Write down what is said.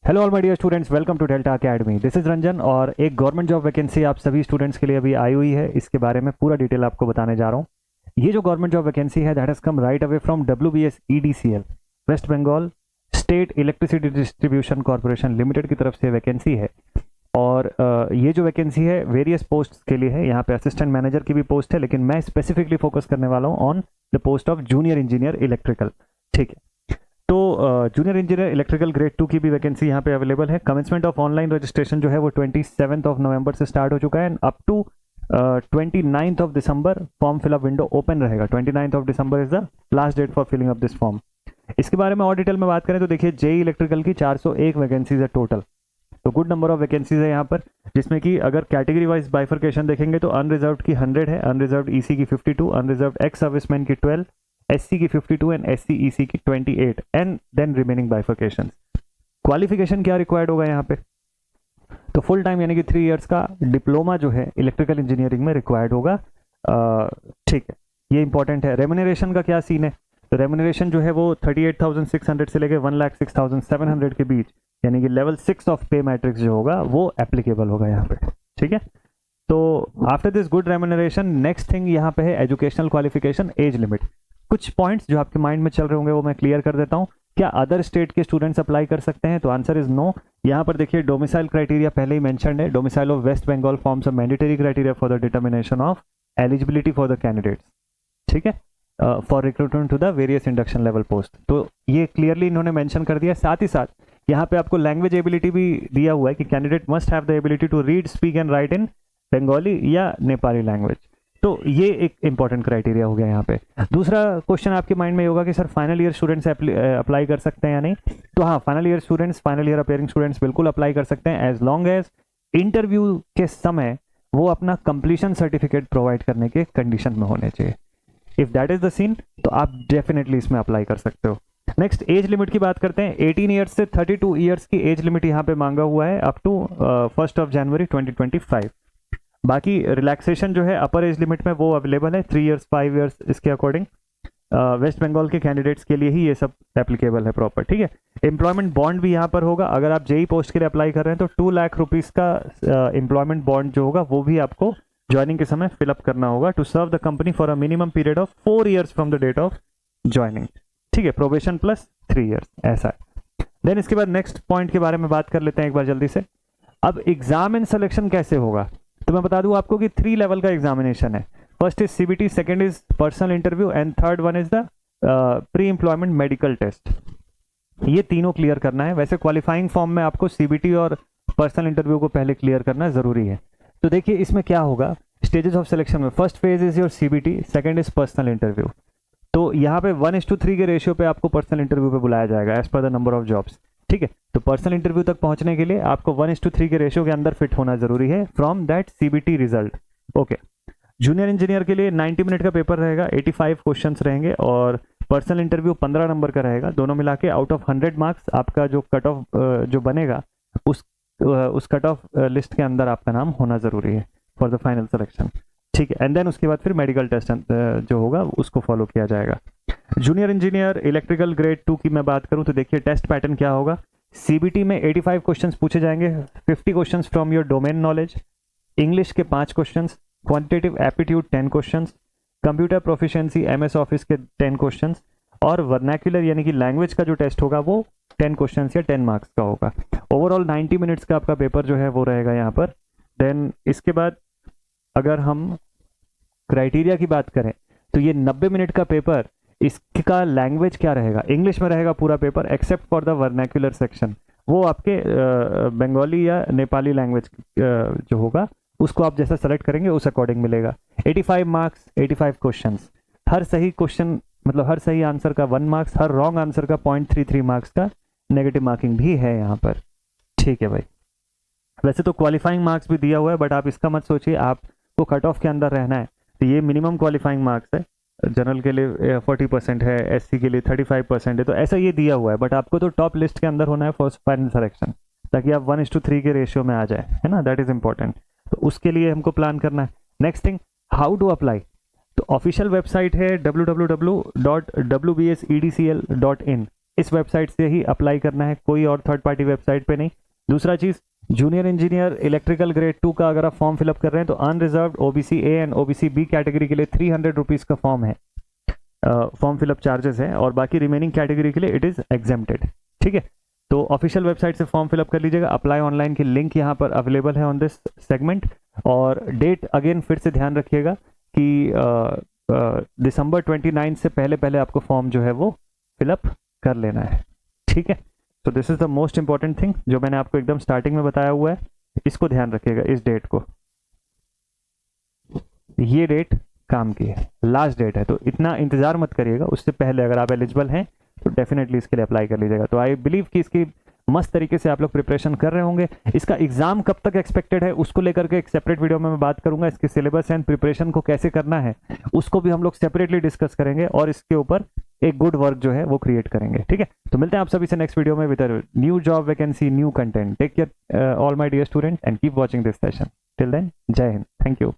Hello all my dear students, welcome to Delta Academy. This is Ranjan और एक government job vacancy आप सभी students के लिए अभी आई हुई है। इसके बारे में पूरा डिटेल आपको बताने जा रहा हूँ। ये जो गवर्नमेंट जॉब वैकेंसी है that has come right away from WBS EDCL, West Bengal State Electricity Distribution Corporation Limited की तरफ से वैकेंसी है। और ये जो वैकेंसी है वेरियस पोस्ट के लिए है। यहाँ पे असिस्टेंट मैनेजर की भी पोस्ट है, लेकिन मैं स्पेसिफिकली फोकस करने वाला हूँ on the post of junior engineer electrical. ठीक है, तो जूनियर इंजीनियर इलेक्ट्रिकल ग्रेड 2 की भी वैकेंसी यहाँ पे अवेलेबल है। कमेंसमेंट ऑफ ऑनलाइन रजिस्ट्रेशन जो है वो 27 नवंबर से स्टार्ट हो चुका है एंड अप टू 29 दिसंबर फॉर्म फिलअप विंडो ओपन रहेगा। 29 December is the last date for filling up this form. इसके बारे में और डिटेल में बात करें तो देखिए, जेई इलेक्ट्रिकल की 401 वैकेंसीज है टोटल। तो गुड नंबर ऑफ वैकेंसीज है यहाँ पर, जिसमें कि अगर कैटेगरी वाइज बाइफर्केशन देखेंगे तो अनरिजर्व की 100 है, अनरिजर्व ईसी की 52, अनरिजर्व एक्स सर्विसमैन की 12, एससी की 52 एंड एससी ईसी की 28 and then remaining bifurcation. Qualification क्या रिक्वायर्ड होगा यहाँ पे? तो फुल टाइम यानी कि 3 इयर्स का डिप्लोमा जो है इलेक्ट्रिकल इंजीनियरिंग में रिक्वायर्ड होगा। ठीक है, ये इंपॉर्टेंट है। रेम्यूनरेशन का क्या सीन है? तो रेम्यूनरेशन जो है वो 38,600 से लेके 1,06,700 के बीच, यानी कि लेवल 6 ऑफ पे मैट्रिक्स जो होगा वो एप्लीकेबल होगा यहाँ पे। ठीक है, तो after this good remuneration next thing यहाँ पे है एजुकेशनल क्वालिफिकेशन, एज लिमिट। कुछ पॉइंट्स जो आपके माइंड में चल रहे होंगे वो मैं क्लियर कर देता हूँ। क्या अदर स्टेट के स्टूडेंट्स अप्लाई कर सकते हैं? तो आंसर इज नो। यहाँ पर देखिए, डोमिसाइल क्राइटेरिया पहले ही मेंशन्ड है। Domicile of West Bengal forms a mandatory criteria for the determination of eligibility for the candidates. ठीक है, for recruitment to the various induction level post. तो ये क्लियरली इन्होंने मेंशन कर दिया। साथ ही साथ यहाँ पे आपको लैंग्वेज एबिलिटी भी दिया हुआ है कि candidate must have the ability to read, speak and write in Bengali या नेपाली लैंग्वेज। तो ये एक इंपॉर्टेंट क्राइटेरिया हो गया यहाँ पे। दूसरा क्वेश्चन आपके माइंड में होगा कि sir final year students apply कर सकते हैं या नहीं? तो हाँ, final year students, final year appearing students बिल्कुल अप्लाई कर सकते हैं एज लॉन्ग एज इंटरव्यू के समय वो अपना कंप्लीशन सर्टिफिकेट प्रोवाइड करने के कंडीशन में होने चाहिए। If that is the scene तो आप डेफिनेटली इसमें अप्लाई कर सकते हो। नेक्स्ट, एज लिमिट की बात करते हैं। 18 ईयर्स से 32 ईयर्स की एज लिमिट यहाँ पे मांगा हुआ है अप टू 1 जनवरी 2025। बाकी रिलैक्सेशन जो है अपर एज लिमिट में वो अवेलेबल है 3 इयर्स 5 इयर्स इसके अकॉर्डिंग। वेस्ट बंगाल के कैंडिडेट्स के लिए ही ये सब एप्लीकेबल है प्रॉपर। ठीक है, एम्प्लॉयमेंट बॉन्ड भी यहाँ पर होगा। अगर आप जेई पोस्ट के लिए अप्लाई कर रहे हैं तो 2 लाख रुपीज का एम्प्लॉयमेंट बॉन्ड जो होगा वो भी आपको ज्वाइनिंग के समय फिलअप करना होगा to serve the company for a minimum period of 4 years from the date of joining. ठीक है, प्रोबेशन प्लस 3 इयर्स ऐसा है। देन इसके बाद नेक्स्ट पॉइंट के बारे में बात कर लेते हैं एक बार जल्दी से। अब एग्जाम एंड सिलेक्शन कैसे होगा? तो मैं बता दूं आपको कि 3 लेवल का एग्जामिनेशन है। First is CBT, second is personal interview and third one is the pre employment medical test. ये तीनों क्लियर करना है। वैसे क्वालिफाइंग फॉर्म में आपको CBT और पर्सनल इंटरव्यू को पहले क्लियर करना जरूरी है। तो देखिए इसमें क्या होगा स्टेजेस ऑफ सिलेक्शन में। First phase is your CBT, second is personal interview. तो यहाँ पे 1:3 के रेशियो पे आपको पर्सनल इंटरव्यू पे बुलाया जाएगा as per the number of jobs. ठीक है, तो पर्सनल इंटरव्यू तक पहुंचने के लिए आपको 1:3 के रेशियो के अंदर फिट होना जरूरी है from that CBT result. Okay, junior engineer के लिए 90 मिनट का पेपर रहेगा, 85 क्वेश्चंस रहेंगे और पर्सनल इंटरव्यू 15 नंबर का रहेगा। दोनों मिला के आउट ऑफ 100 मार्क्स आपका जो कट ऑफ जो बनेगा उस कट ऑफ लिस्ट के अंदर आपका नाम होना जरूरी है फॉर द फाइनल सिलेक्शन। ठीक है, एंड देन उसके बाद फिर मेडिकल टेस्ट जो होगा उसको फॉलो किया जाएगा। जूनियर इंजीनियर इलेक्ट्रिकल ग्रेड 2 की मैं बात करूं तो देखिए टेस्ट पैटर्न क्या होगा। CBT में 85 क्वेश्चंस पूछे जाएंगे, 50 questions from your domain knowledge, English के 5 questions, quantitative aptitude 10 questions, computer proficiency MS office के 10 क्वेश्चंस और वर्नाक्युलर यानी कि लैंग्वेज का जो टेस्ट होगा वो 10 क्वेश्चंस या 10 मार्क्स का होगा। ओवरऑल 90 मिनट्स का आपका पेपर जो है वो रहेगा यहाँ पर। देन इसके बाद अगर हम क्राइटेरिया की बात करें तो ये 90 मिनट का पेपर, इसका लैंग्वेज क्या रहेगा? इंग्लिश में रहेगा पूरा paper except for the vernacular section. वो आपके बंगाली या नेपाली लैंग्वेज जो होगा उसको आप जैसा सेलेक्ट करेंगे उस अकॉर्डिंग मिलेगा। 85 मार्क्स, 85 क्वेश्चंस। हर सही क्वेश्चन मतलब हर सही आंसर का 1 मार्क्स, हर रॉन्ग आंसर का 0.33 मार्क्स का नेगेटिव मार्किंग भी है यहाँ पर। ठीक है भाई, वैसे तो क्वालिफाइंग मार्क्स भी दिया हुआ है बट आप इसका मत सोचिए आपको कट ऑफ के अंदर रहना है। तो ये मिनिमम क्वालिफाइंग मार्क्स है। जनरल के लिए 40% है, SC के लिए 35% है, तो ऐसा ये दिया हुआ है बट आपको तो टॉप लिस्ट के अंदर होना है फर्स्ट फाइनल सिलेक्शन, ताकि आप 1:3 के रेशियो में आ जाए, है ना। That is important. तो उसके लिए हमको प्लान करना है। Next thing, how to apply. तो ऑफिशियल वेबसाइट है www.wbsedcl.in। इस वेबसाइट से ही अप्लाई करना है, कोई और थर्ड पार्टी वेबसाइट पे नहीं। दूसरा चीज़, जूनियर इंजीनियर इलेक्ट्रिकल ग्रेड 2 का अगर आप फॉर्म फिलअप कर रहे हैं तो unreserve OBC A and OBC B category के लिए 300 रुपीज़ का फॉर्म है, फॉर्म फिलअप चार्जेस है, और बाकी रिमेनिंग कैटेगरी के लिए इट इज़ एग्जेम्प्टेड। ठीक है, तो ऑफिशियल वेबसाइट से फॉर्म फिलअप कर लीजिएगा। अप्लाई ऑनलाइन की लिंक यहाँ पर अवेलेबल है ऑन दिस सेगमेंट। और डेट अगेन फिर से ध्यान रखिएगा कि दिसंबर 29 से पहले पहले आपको फॉर्म जो है वो फिलअप कर लेना है। ठीक है, तो this is the most important thing जो मैंने आपको एकदम स्टार्टिंग में बताया हुआ है, इसको ध्यान रखिएगा, इस डेट को। ये डेट काम की है, लास्ट डेट है, तो इतना इंतजार मत करिएगा, उससे पहले अगर आप एलिजिबल हैं तो डेफिनेटली इसके लिए अप्लाई कर लीजिएगा। तो आई बिलीव कि इसकी मस्त तरीके से आप लोग प्रिपरेशन कर रहे होंगे। इसका एग्जाम कब तक एक्सपेक्टेड है उसको लेकर के एक सेपरेट वीडियो में मैं बात करूंगा। इसके सिलेबस एंड प्रिपरेशन को कैसे करना है उसको भी हम लोग सेपरेटली डिस्कस करेंगे, और इसके ऊपर एक गुड वर्क जो है वो क्रिएट करेंगे। ठीक है, तो मिलते हैं आप सभी से नेक्स्ट वीडियो में with new job vacancy, new content. Take care all my dear student and keep watching this session. Till then, Jai Hind, thank you.